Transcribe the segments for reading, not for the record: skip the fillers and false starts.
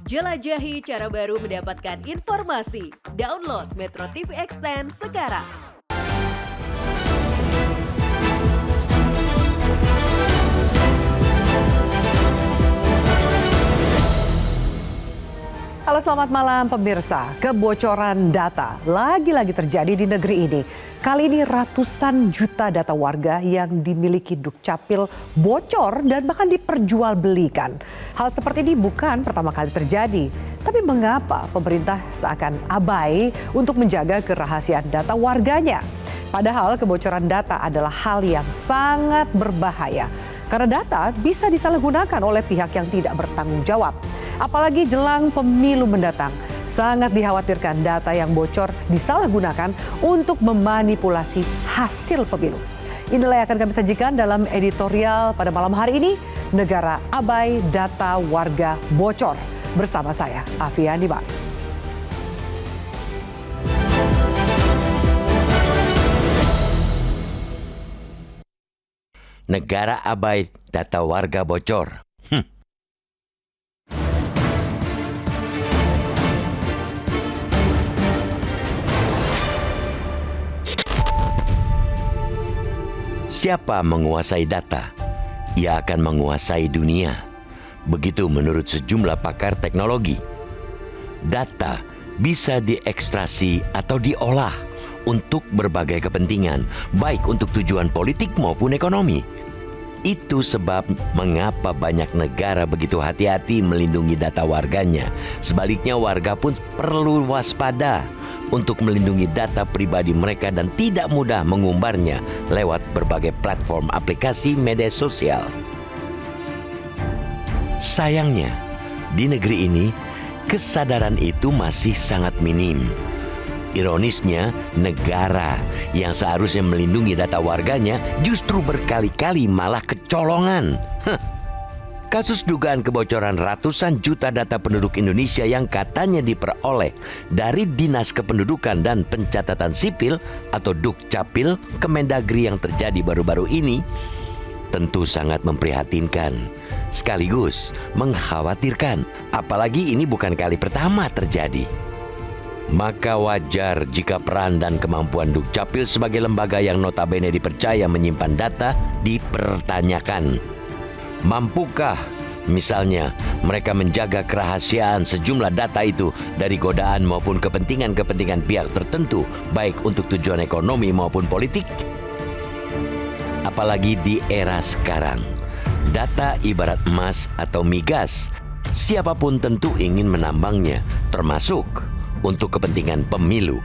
Jelajahi cara baru mendapatkan informasi. Download Metro TV Extend sekarang. Halo, selamat malam pemirsa. Kebocoran data lagi-lagi terjadi di negeri ini. Kali ini ratusan juta data warga yang dimiliki Dukcapil bocor dan bahkan diperjualbelikan. Hal seperti ini bukan pertama kali terjadi. Tapi mengapa pemerintah seakan abai untuk menjaga kerahasiaan data warganya? Padahal kebocoran data adalah hal yang sangat berbahaya. Karena data bisa disalahgunakan oleh pihak yang tidak bertanggung jawab. Apalagi jelang pemilu mendatang, sangat dikhawatirkan data yang bocor disalahgunakan untuk memanipulasi hasil pemilu. Inilah yang akan kami sajikan dalam editorial pada malam hari ini, Negara Abai Data Warga Bocor. Bersama saya, Afiani Malik. Negara abai data warga bocor. Siapa menguasai data, ia akan menguasai dunia. Begitu menurut sejumlah pakar teknologi. Data bisa diekstrasi atau diolah untuk berbagai kepentingan, baik untuk tujuan politik maupun ekonomi. Itu sebab mengapa banyak negara begitu hati-hati melindungi data warganya. Sebaliknya warga pun perlu waspada untuk melindungi data pribadi mereka dan tidak mudah mengumbarnya lewat berbagai platform aplikasi media sosial. Sayangnya, di negeri ini kesadaran itu masih sangat minim. Ironisnya, negara yang seharusnya melindungi data warganya justru berkali-kali malah kecolongan. Kasus dugaan kebocoran ratusan juta data penduduk Indonesia yang katanya diperoleh dari Dinas Kependudukan dan Pencatatan Sipil atau Dukcapil Kemendagri yang terjadi baru-baru ini tentu sangat memprihatinkan, sekaligus mengkhawatirkan. Apalagi ini bukan kali pertama terjadi. Maka wajar jika peran dan kemampuan Dukcapil sebagai lembaga yang notabene dipercaya menyimpan data dipertanyakan. Mampukah misalnya mereka menjaga kerahasiaan sejumlah data itu dari godaan maupun kepentingan-kepentingan pihak tertentu, baik untuk tujuan ekonomi maupun politik? Apalagi di era sekarang, data ibarat emas atau migas. Siapapun tentu ingin menambangnya, termasuk untuk kepentingan pemilu.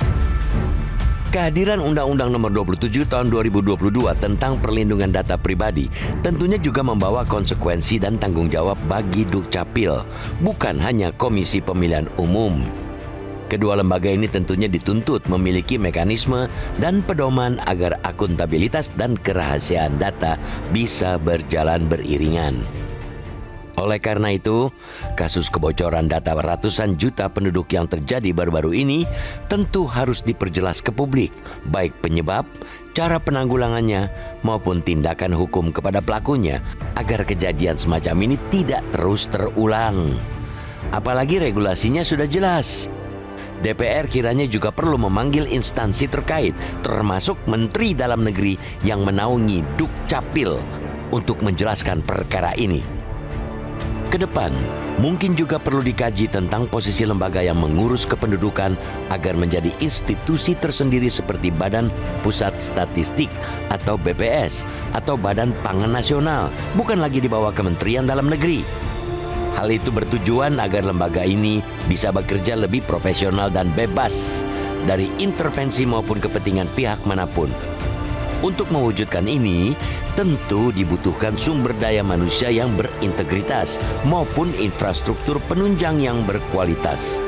Kehadiran Undang-Undang Nomor 27 Tahun 2022 tentang perlindungan data pribadi tentunya juga membawa konsekuensi dan tanggung jawab bagi Dukcapil, bukan hanya Komisi Pemilihan Umum. Kedua lembaga ini tentunya dituntut memiliki mekanisme dan pedoman agar akuntabilitas dan kerahasiaan data bisa berjalan beriringan. Oleh karena itu, kasus kebocoran data ratusan juta penduduk yang terjadi baru-baru ini tentu harus diperjelas ke publik, baik penyebab, cara penanggulangannya, maupun tindakan hukum kepada pelakunya, agar kejadian semacam ini tidak terus terulang. Apalagi regulasinya sudah jelas. DPR kiranya juga perlu memanggil instansi terkait, termasuk Menteri Dalam Negeri yang menaungi Dukcapil untuk menjelaskan perkara ini. Kedepan, mungkin juga perlu dikaji tentang posisi lembaga yang mengurus kependudukan agar menjadi institusi tersendiri seperti Badan Pusat Statistik atau BPS atau Badan Pangan Nasional, bukan lagi di bawah Kementerian Dalam Negeri. Hal itu bertujuan agar lembaga ini bisa bekerja lebih profesional dan bebas dari intervensi maupun kepentingan pihak manapun. Untuk mewujudkan ini, tentu dibutuhkan sumber daya manusia yang berintegritas maupun infrastruktur penunjang yang berkualitas.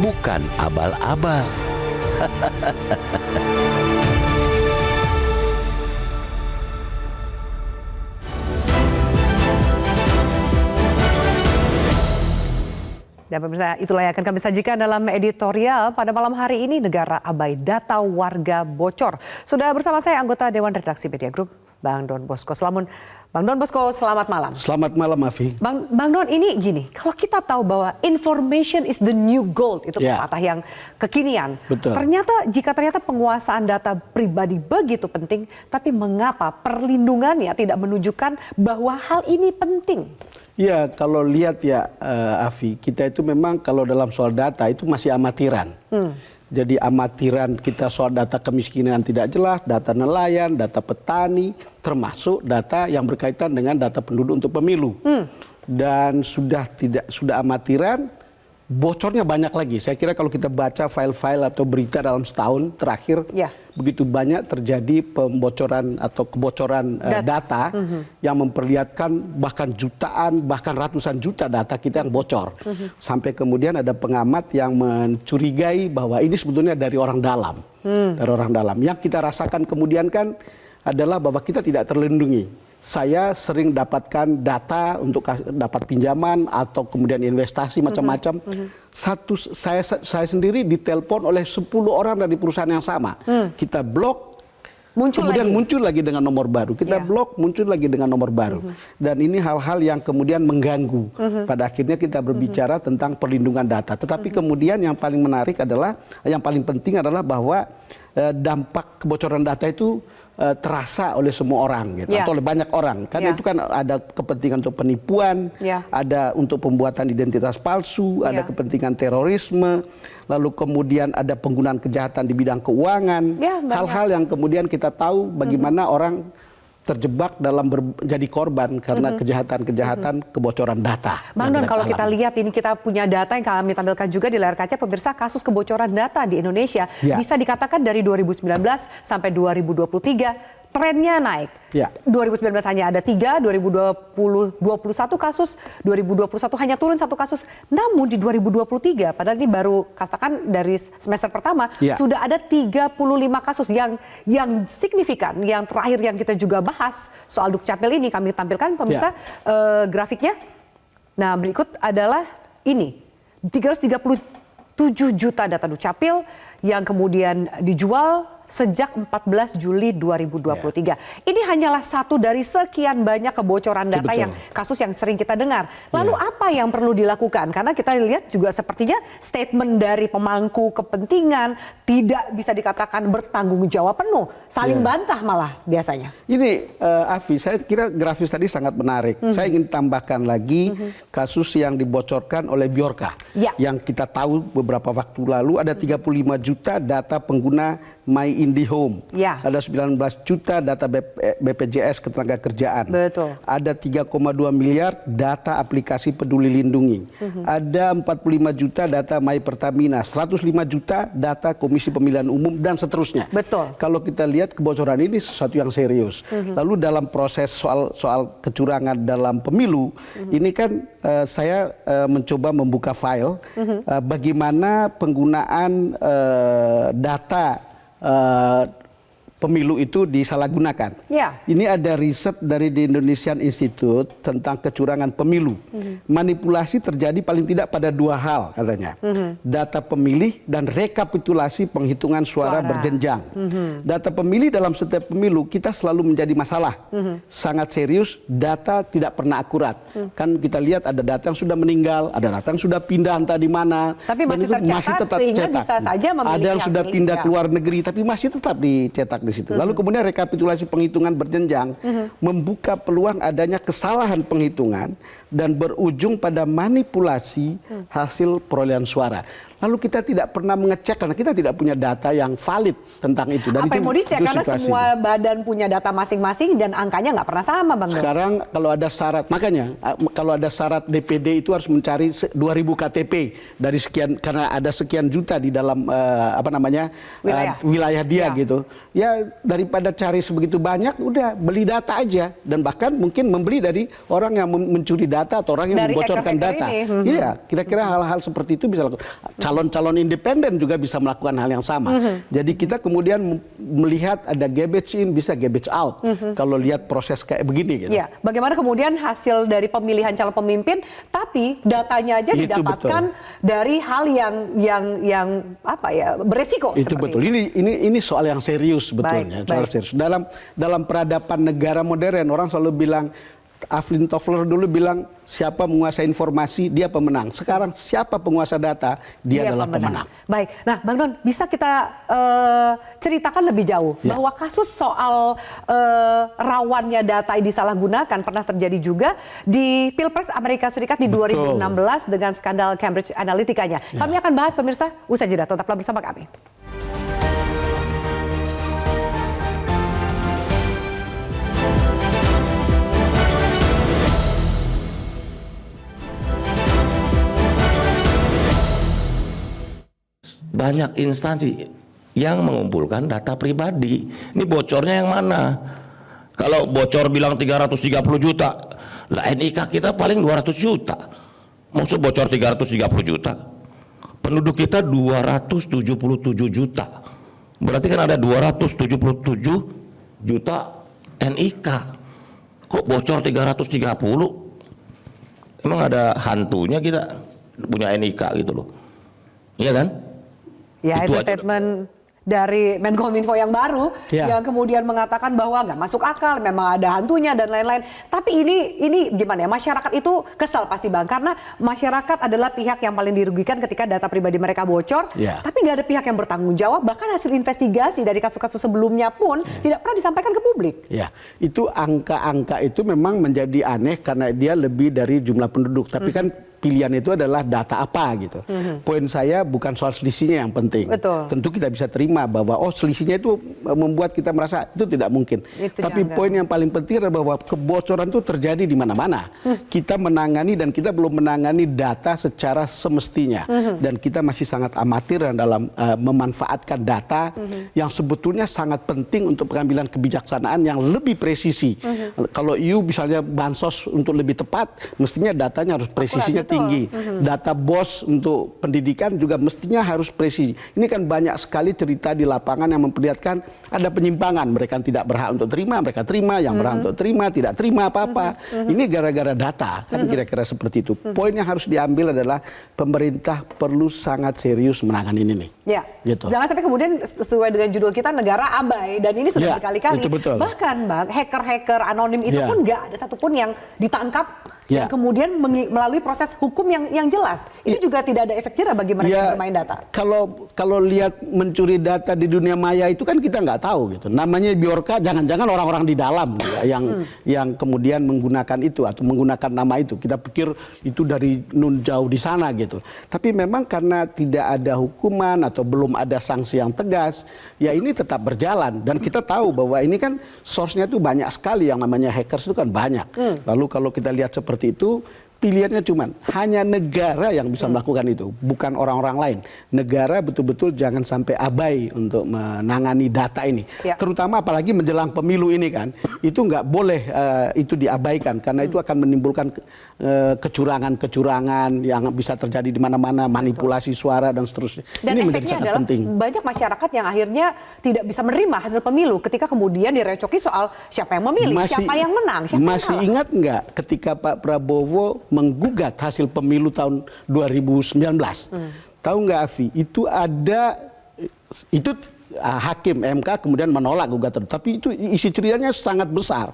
Bukan abal-abal. Dan pemirsa, itulah yang akan kami sajikan dalam editorial pada malam hari ini, Negara Abai Data Warga Bocor. Sudah bersama saya anggota Dewan Redaksi Media Group, Bang Don Bosco. Bang Don Bosco, selamat malam. Selamat malam, Afi. Bang Don, ini gini, kalau kita tahu bahwa information is the new gold, itu pepatah yang kekinian. Betul. Jika ternyata penguasaan data pribadi begitu penting, tapi mengapa perlindungannya tidak menunjukkan bahwa hal ini penting? Ya, kalau lihat ya, Afi, kita itu memang kalau dalam soal data itu masih amatiran. Jadi amatiran kita soal data kemiskinan tidak jelas, data nelayan, data petani, termasuk data yang berkaitan dengan data penduduk untuk pemilu. Dan sudah amatiran, bocornya banyak lagi. Saya kira kalau kita baca file-file atau berita dalam setahun terakhir, begitu banyak terjadi pembocoran atau kebocoran data yang memperlihatkan bahkan jutaan, bahkan ratusan juta data kita yang bocor. Sampai kemudian ada pengamat yang mencurigai bahwa ini sebetulnya dari orang dalam. Dari orang dalam. Yang kita rasakan kemudian kan adalah bahwa kita tidak terlindungi. Saya sering dapatkan data untuk dapat pinjaman atau kemudian investasi macam-macam. Saya sendiri ditelepon oleh 10 orang dari perusahaan yang sama. Kita blok, kemudian muncul lagi dengan nomor baru. Kita blok, muncul lagi dengan nomor baru. Dan ini hal-hal yang kemudian mengganggu. Pada akhirnya kita berbicara tentang perlindungan data. Tetapi kemudian yang paling menarik adalah, yang paling penting adalah bahwa dampak kebocoran data itu terasa oleh semua orang gitu, atau oleh banyak orang, karena itu kan ada kepentingan untuk penipuan, ada untuk pembuatan identitas palsu, ada kepentingan terorisme, lalu kemudian ada penggunaan kejahatan di bidang keuangan, hal-hal yang kemudian kita tahu bagaimana orang terjebak dalam jadi korban karena kejahatan-kejahatan kebocoran data. Bang Don, kalau kita lihat ini, kita punya data yang kami tampilkan juga di layar kaca pemirsa, kasus kebocoran data di Indonesia bisa dikatakan dari 2019 sampai 2023 trennya naik. 2019 hanya ada 3, 2020 21 kasus, 2021 hanya turun 1 kasus. Namun di 2023, padahal ini baru katakan dari semester pertama, sudah ada 35 kasus yang signifikan. Yang terakhir yang kita juga bahas soal Dukcapil ini kami tampilkan pemirsa grafiknya. Nah, berikut adalah ini 337 juta data Dukcapil yang kemudian dijual sejak 14 Juli 2023. Ini hanyalah satu dari sekian banyak kebocoran data yang kasus yang sering kita dengar. Lalu apa yang perlu dilakukan? Karena kita lihat juga sepertinya statement dari pemangku kepentingan tidak bisa dikatakan bertanggung jawab penuh. Saling bantah malah biasanya. Ini Afi, saya kira grafis tadi sangat menarik. Saya ingin tambahkan lagi kasus yang dibocorkan oleh Bjorka. Yang kita tahu beberapa waktu lalu ada 35 juta data pengguna My IndiHome. Ada 19 juta data BPJS Ketenagakerjaan. Betul. Ada 3,2 miliar data aplikasi Peduli Lindungi. Ada 45 juta data My Pertamina, 105 juta data Komisi Pemilihan Umum dan seterusnya. Betul. Kalau kita lihat kebocoran ini sesuatu yang serius. Lalu dalam proses soal kecurangan dalam pemilu, ini kan saya mencoba membuka file bagaimana penggunaan data pemilu itu disalahgunakan. Ini ada riset dari The Indonesian Institute tentang kecurangan pemilu. Manipulasi terjadi paling tidak pada 2 hal katanya. Data pemilih dan rekapitulasi penghitungan suara berjenjang. Data pemilih dalam setiap pemilu kita selalu menjadi masalah. Sangat serius, data tidak pernah akurat. Kan kita lihat ada data yang sudah meninggal, ada data yang sudah pindah entah di mana. Tapi masih tetap cetak. Bisa saja ada yang sudah pindah ke luar negeri tapi masih tetap dicetak di situ. Lalu kemudian rekapitulasi penghitungan berjenjang membuka peluang adanya kesalahan penghitungan dan berujung pada manipulasi hasil perolehan suara. Lalu kita tidak pernah mengecek karena kita tidak punya data yang valid tentang itu. Dan apa yang mau dicek? Karena semua badan punya data masing-masing dan angkanya nggak pernah sama, Bang. Sekarang kalau ada syarat, makanya kalau ada syarat DPD itu harus mencari 2.000 KTP dari sekian, karena ada sekian juta di dalam wilayah dia gitu. Ya daripada cari sebegitu banyak, udah beli data aja, dan bahkan mungkin membeli dari orang yang mencuri data atau orang yang membocorkan data. Iya, kira-kira hal-hal seperti itu bisa lakukan. Calon-calon independen juga bisa melakukan hal yang sama. Jadi kita kemudian melihat ada garbage in, bisa garbage out. Kalau lihat proses kayak begini gitu. Ya, bagaimana kemudian hasil dari pemilihan calon pemimpin, tapi datanya aja itu didapatkan dari hal yang apa ya, beresiko. Itu betul. Ini soal yang serius sebetulnya. Soal serius. Dalam peradaban negara modern orang selalu bilang, Alvin Toffler dulu bilang siapa menguasai informasi dia pemenang. Sekarang siapa penguasa data dia adalah pemenang. Baik, nah Bang Don, bisa kita ceritakan lebih jauh bahwa kasus soal rawannya data disalahgunakan pernah terjadi juga di Pilpres Amerika Serikat di 2016 dengan skandal Cambridge Analytica-nya. Kami akan bahas pemirsa usai jeda, tetaplah bersama kami. Banyak instansi yang mengumpulkan data pribadi. Ini bocornya yang mana? Kalau bocor bilang 330 juta, lah NIK kita paling 200 juta. Maksud bocor 330 juta? Penduduk kita 277 juta. Berarti kan ada 277 juta NIK. Kok bocor 330? Emang ada hantunya kita punya NIK gitu loh. Iya kan? Ya, itu statement dari Menkominfo yang baru yang kemudian mengatakan bahwa nggak masuk akal, memang ada hantunya dan lain-lain. Tapi ini gimana ya, masyarakat itu kesal pasti Bang, karena masyarakat adalah pihak yang paling dirugikan ketika data pribadi mereka bocor, tapi nggak ada pihak yang bertanggung jawab, bahkan hasil investigasi dari kasus-kasus sebelumnya pun tidak pernah disampaikan ke publik. Ya, itu angka-angka itu memang menjadi aneh karena dia lebih dari jumlah penduduk, tapi kan pilihan itu adalah data apa gitu. Poin saya bukan soal selisihnya yang penting. Betul. Tentu kita bisa terima bahwa selisihnya itu membuat kita merasa itu tidak mungkin. Tapi poin yang paling penting adalah bahwa kebocoran itu terjadi di mana-mana. Kita menangani dan kita belum menangani data secara semestinya. Dan kita masih sangat amatir dalam memanfaatkan data yang sebetulnya sangat penting untuk pengambilan kebijaksanaan yang lebih presisi. Kalau misalnya bansos untuk lebih tepat, mestinya datanya harus presisinya tinggi. Data BOS untuk pendidikan juga mestinya harus presisi. Ini kan banyak sekali cerita di lapangan yang memperlihatkan ada penyimpangan. Mereka tidak berhak untuk terima, mereka terima, yang berhak untuk terima, tidak terima apa-apa. Ini gara-gara data, kan kira-kira seperti itu. Poin yang harus diambil adalah pemerintah perlu sangat serius menangani ini. Ya, gitu. Jangan sampai kemudian sesuai dengan judul kita negara abai, dan ini sudah berkali-kali. Bahkan Bang, hacker-hacker anonim itu pun nggak ada satupun yang ditangkap. Yang kemudian melalui proses hukum yang jelas. Ini juga tidak ada efek jerah bagi mereka yang bermain data. Kalau lihat mencuri data di dunia maya itu kan kita nggak tahu gitu. Namanya Bjorka, jangan-jangan orang-orang di dalam gitu, yang kemudian menggunakan itu atau menggunakan nama itu. Kita pikir itu dari nun jauh di sana gitu. Tapi memang karena tidak ada hukuman atau belum ada sanksi yang tegas, ya ini tetap berjalan. Dan kita tahu bahwa ini kan source-nya itu banyak sekali, yang namanya hackers itu kan banyak. Lalu kalau kita lihat seperti itu, pilihannya cuman hanya negara yang bisa melakukan itu, bukan orang-orang lain. Negara betul-betul jangan sampai abai untuk menangani data ini. Terutama apalagi menjelang pemilu ini kan, itu nggak boleh itu diabaikan, karena itu akan menimbulkan kecurangan-kecurangan yang bisa terjadi di mana-mana, manipulasi suara dan seterusnya. Dan ini menjadi sangat penting. Banyak masyarakat yang akhirnya tidak bisa menerima hasil pemilu ketika kemudian direcoki soal siapa yang memilih, siapa yang menang, siapa yang kalah. Ingat nggak ketika Pak Prabowo menggugat hasil pemilu tahun 2019? Tahu nggak Afi? Itu hakim MK kemudian menolak gugatan, tapi itu isi ceritanya sangat besar.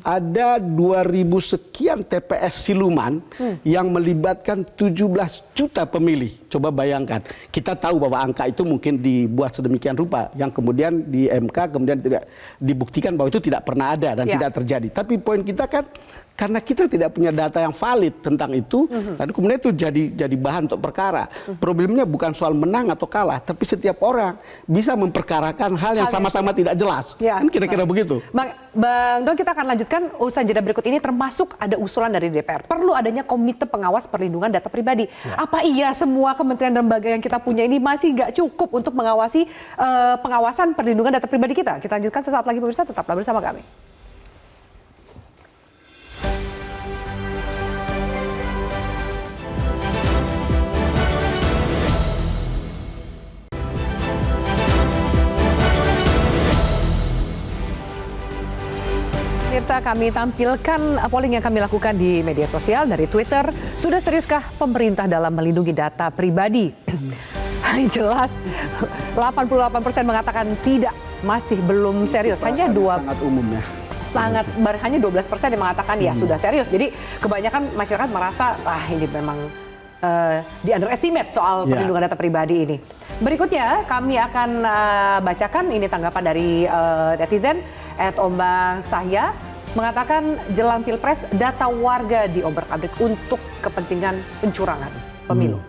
Ada 2.000 sekian TPS siluman yang melibatkan 17 juta pemilih. Coba bayangkan, kita tahu bahwa angka itu mungkin dibuat sedemikian rupa, yang kemudian di MK kemudian tidak dibuktikan bahwa itu tidak pernah ada dan tidak terjadi. Tapi poin kita kan, karena kita tidak punya data yang valid tentang itu, lalu kemudian itu jadi bahan untuk perkara. Problemnya bukan soal menang atau kalah, tapi setiap orang bisa memperkarakan hal yang sama-sama tidak jelas. Kan kira-kira begitu. Bang Don, kita akan lanjutkan usaha jeda berikut ini, termasuk ada usulan dari DPR. Perlu adanya komite pengawas perlindungan data pribadi. Apa iya semua kementerian dan lembaga yang kita punya ini masih nggak cukup untuk mengawasi pengawasan perlindungan data pribadi kita? Kita lanjutkan sesaat lagi pemirsa, tetaplah bersama kami. Pemirsa, pemirsa, kami tampilkan polling yang kami lakukan di media sosial dari Twitter. Sudah seriuskah pemerintah dalam melindungi data pribadi? Jelas 88% mengatakan tidak, masih belum serius. Hanya sangat umum ya. hanya 12% yang mengatakan ya sudah serius. Jadi kebanyakan masyarakat merasa ini memang di underestimate soal perlindungan data pribadi ini. Berikutnya kami akan bacakan ini tanggapan dari netizen @Ombang Sahya mengatakan jelang Pilpres data warga diobrak-abrik untuk kepentingan pencurangan pemilu.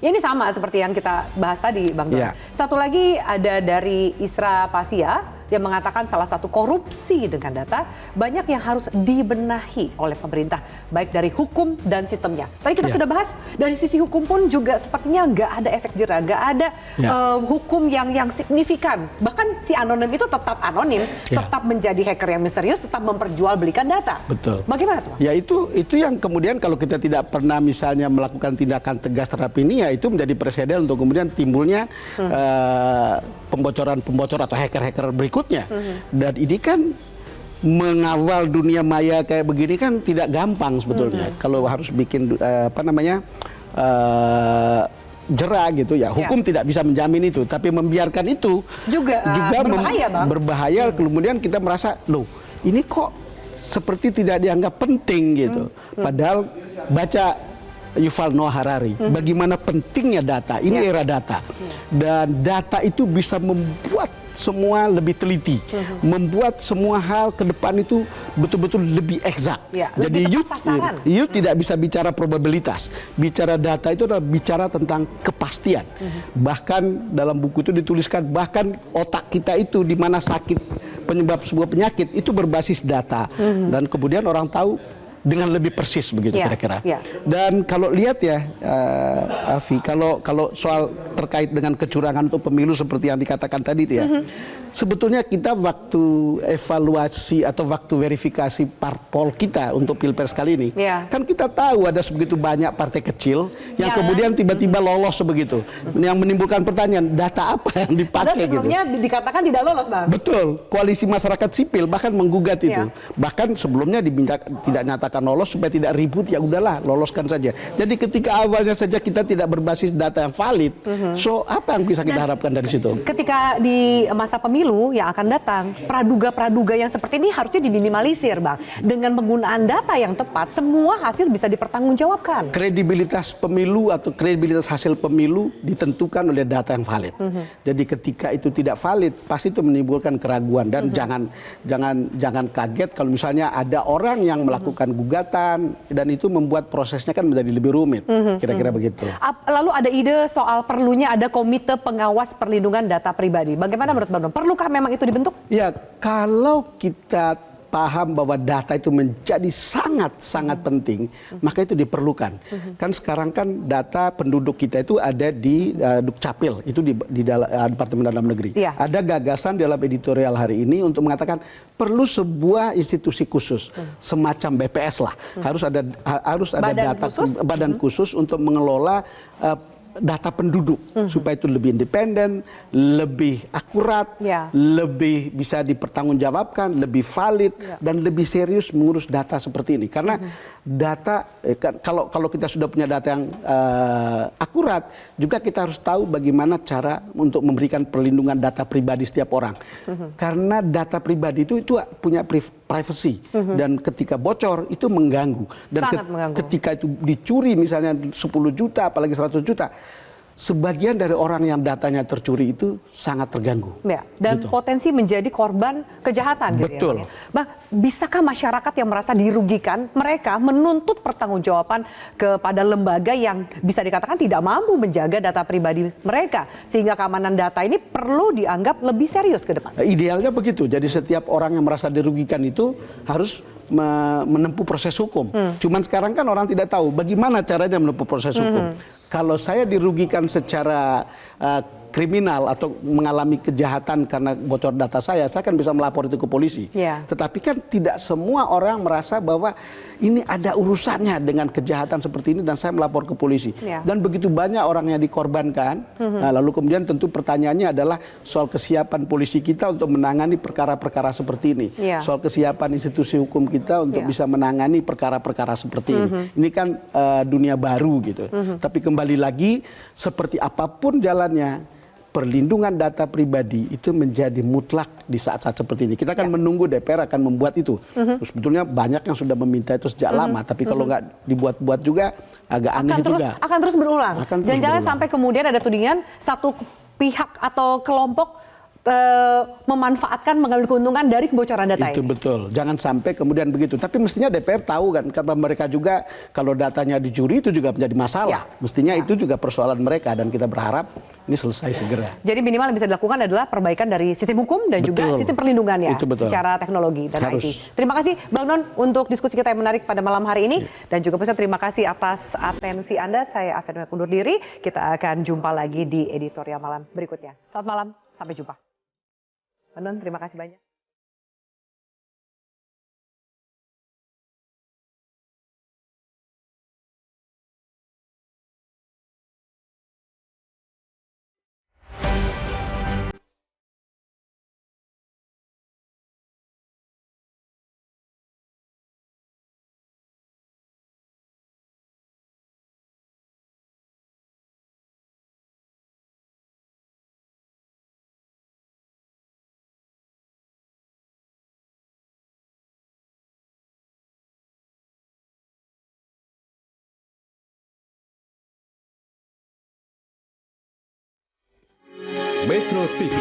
Ya, ini sama seperti yang kita bahas tadi, Bang Don. Satu lagi ada dari Isra Pasia yang mengatakan salah satu korupsi dengan data banyak yang harus dibenahi oleh pemerintah, baik dari hukum dan sistemnya. Tadi kita sudah bahas dari sisi hukum pun juga sepertinya nggak ada efek jera, nggak ada hukum yang signifikan. Bahkan si anonim itu tetap anonim, tetap menjadi hacker yang misterius, tetap memperjualbelikan data. Betul. Bagaimana tuh, Bang? Ya itu yang kemudian kalau kita tidak pernah misalnya melakukan tindakan tegas terhadap ini, ya itu menjadi presiden untuk kemudian timbulnya pembocoran atau hacker-hacker berikutnya. Dan ini kan mengawal dunia maya kayak begini kan tidak gampang sebetulnya. Kalau harus bikin jera gitu ya, hukum tidak bisa menjamin itu, tapi membiarkan itu juga berbahaya, Bang. Berbahaya. Kemudian kita merasa, loh ini kok seperti tidak dianggap penting gitu. Padahal baca Yuval Noah Harari, bagaimana pentingnya data. Ini era data, dan data itu bisa membuat semua lebih teliti, membuat semua hal ke depan itu betul-betul lebih eksak. Jadi you tidak bisa bicara probabilitas, bicara data itu adalah bicara tentang kepastian. Bahkan dalam buku itu dituliskan, bahkan otak kita itu di mana sakit penyebab sebuah penyakit itu berbasis data, dan kemudian orang tahu dengan lebih persis begitu kira-kira. Dan kalau lihat ya, Afi, kalau soal terkait dengan kecurangan untuk pemilu seperti yang dikatakan tadi itu ya, sebetulnya kita waktu evaluasi atau waktu verifikasi parpol kita untuk Pilpres kali ini, kan kita tahu ada sebegitu banyak partai kecil yang kemudian tiba-tiba lolos sebegitu, yang menimbulkan pertanyaan, data apa yang dipakai gitu. Sebelumnya dikatakan tidak lolos, Bang. Betul, koalisi masyarakat sipil bahkan menggugat itu. Bahkan sebelumnya diminta tidak nyatakan lolos supaya tidak ribut, ya udahlah loloskan saja. Jadi ketika awalnya saja kita tidak berbasis data yang valid, so apa yang bisa kita harapkan dari situ? Ketika di masa pemilu yang akan datang, praduga-praduga yang seperti ini harusnya diminimalisir, Bang. Dengan penggunaan data yang tepat, semua hasil bisa dipertanggungjawabkan. Kredibilitas pemilu atau kredibilitas hasil pemilu ditentukan oleh data yang valid. Jadi ketika itu tidak valid, pasti itu menimbulkan keraguan, dan jangan kaget kalau misalnya ada orang yang melakukan gugatan dan itu membuat prosesnya kan menjadi lebih rumit, kira-kira begitu. Lalu ada ide soal perlunya ada komite pengawas perlindungan data pribadi. Bagaimana menurut Bang Don? Perlukah memang itu dibentuk? Ya, kalau kita paham bahwa data itu menjadi sangat-sangat penting, maka itu diperlukan. Kan sekarang kan data penduduk kita itu ada di Dukcapil, itu di Departemen Dalam Negeri. Ada gagasan dalam editorial hari ini untuk mengatakan perlu sebuah institusi khusus, semacam BPS lah. Harus ada badan khusus untuk mengelola data penduduk supaya itu lebih independen, lebih akurat, lebih bisa dipertanggungjawabkan, lebih valid, dan lebih serius mengurus data seperti ini. Karena data, kalau kita sudah punya data yang akurat, juga kita harus tahu bagaimana cara untuk memberikan perlindungan data pribadi setiap orang. Karena data pribadi itu punya privacy, dan ketika bocor itu mengganggu. Dan ketika itu dicuri misalnya 10 juta, apalagi 100 juta, sebagian dari orang yang datanya tercuri itu sangat terganggu. Dan potensi menjadi korban kejahatan. Betul. Gitu ya. Bisakah masyarakat yang merasa dirugikan, mereka menuntut pertanggungjawaban kepada lembaga yang bisa dikatakan tidak mampu menjaga data pribadi mereka, sehingga keamanan data ini perlu dianggap lebih serius ke depan? Idealnya begitu. Jadi setiap orang yang merasa dirugikan itu harus menempuh proses hukum. Cuman sekarang kan orang tidak tahu bagaimana caranya menempuh proses hukum. Kalau saya dirugikan secara kriminal atau mengalami kejahatan karena bocor data saya kan bisa melapor itu ke polisi. Iya. Tetapi kan tidak semua orang merasa bahwa ini ada urusannya dengan kejahatan seperti ini dan saya melapor ke polisi. Iya. Dan begitu banyak orang yang dikorbankan. Nah, lalu kemudian tentu pertanyaannya adalah soal kesiapan polisi kita untuk menangani perkara-perkara seperti ini. Iya. Soal kesiapan institusi hukum kita untuk bisa menangani perkara-perkara seperti ini. Ini kan dunia baru gitu. Tapi kembali lagi, seperti apapun jalannya, perlindungan data pribadi itu menjadi mutlak di saat-saat seperti ini. Kita akan menunggu DPR akan membuat itu. Sebetulnya banyak yang sudah meminta itu sejak lama, tapi kalau nggak dibuat-buat juga agak aneh juga. Akan terus berulang. Akan Dan terus jangan berulang. sampai kemudian ada tudingan satu pihak atau kelompok memanfaatkan, mengambil keuntungan dari kebocoran data Itu ini. betul. Jangan sampai kemudian begitu. Tapi mestinya DPR tahu kan, karena mereka juga kalau datanya dicuri itu juga menjadi masalah. Mestinya itu juga persoalan mereka dan kita berharap ini selesai segera. Jadi minimal yang bisa dilakukan adalah perbaikan dari sistem hukum dan juga Betul. sistem perlindungannya Itu betul. secara teknologi dan Harus. IT. Terima kasih Bang Non untuk diskusi kita yang menarik pada malam hari ini. Dan juga pemirsa terima kasih atas atensi Anda. Saya Afen undur diri. Kita akan jumpa lagi di editorial malam berikutnya. Selamat malam, sampai jumpa. Bang Non, terima kasih banyak. Metro TV,